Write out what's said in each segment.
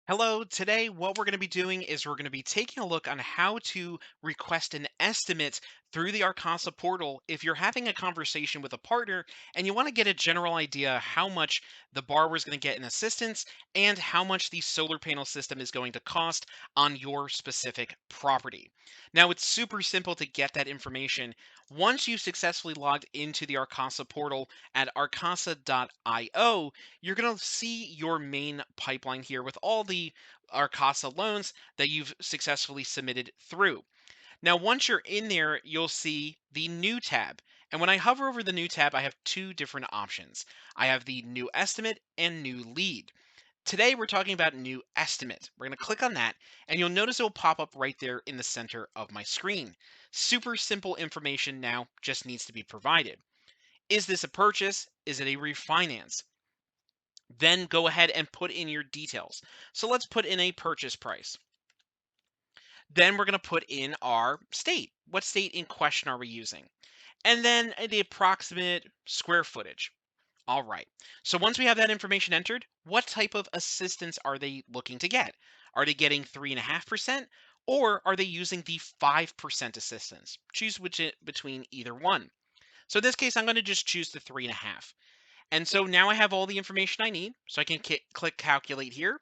Hello, today what we're going to be doing is we're going to be taking a look on how to request an estimate through the Arcasa portal if you're having a conversation with a partner and you want to get a general idea how much the borrower is going to get in assistance and how much the solar panel system is going to cost on your specific property. Now, it's super simple to get that information. Once you've successfully logged into the Arcasa portal at arcasa.io, you're going to see your main pipeline here with all the Arcasa loans that you've successfully submitted through. Now, once you're in there, you'll see the new tab. And when I hover over the new tab, I have two different options. I have the new estimate and new lead. Today, we're talking about new estimate. We're going to click on that, and you'll notice it will pop up right there in the center of my screen. Super simple information now just needs to be provided. Is this a purchase? Is it a refinance? Then go ahead and put in your details. So let's put in a purchase price. Then we're going to put in our state. What state in question are we using? And then the approximate square footage. All right. So once we have that information entered, what type of assistance are they looking to get? Are they getting 3.5%, or are they using the 5% assistance? Choose between either one. So in this case, I'm going to just choose the 3.5. And so now I have all the information I need. So I can click calculate here.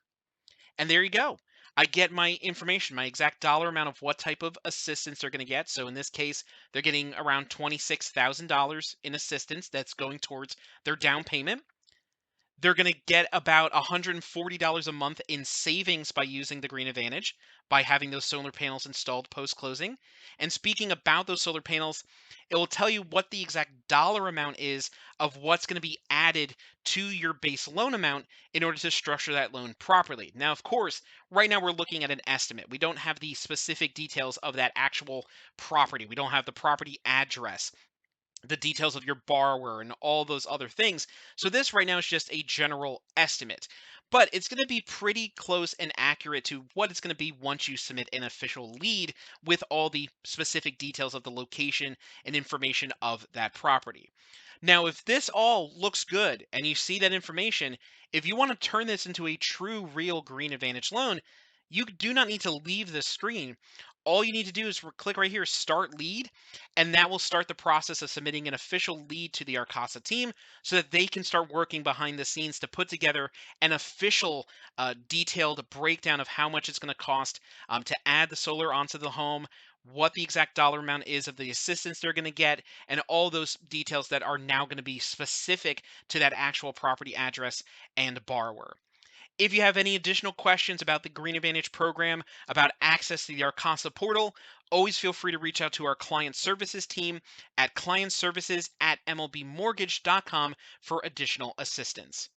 And there you go. I get my information, my exact dollar amount of what type of assistance they're going to get. So in this case, they're getting around $26,000 in assistance that's going towards their down payment. They're going to get about $140 a month in savings by using the Green Advantage, by having those solar panels installed post closing. And speaking about those solar panels, it will tell you what the exact dollar amount is of what's going to be added to your base loan amount in order to structure that loan properly. Now, of course, right now we're looking at an estimate. We don't have the specific details of that actual property. We don't have the property address, the details of your borrower, and all those other things. So this right now is just a general estimate, but it's going to be pretty close and accurate to what it's going to be once you submit an official lead with all the specific details of the location and information of that property. Now, if this all looks good and you see that information, if you want to turn this into a true, real Green Advantage loan, you do not need to leave the screen. All you need to do is click right here, Start Lead, and that will start the process of submitting an official lead to the Arcasa team so that they can start working behind the scenes to put together an official, detailed breakdown of how much it's going to cost to add the solar onto the home, what the exact dollar amount is of the assistance they're going to get, and all those details that are now going to be specific to that actual property address and borrower. If you have any additional questions about the Green Advantage program, about access to the Arcasa portal, always feel free to reach out to our client services team at clientservices@mlbmortgage.com for additional assistance.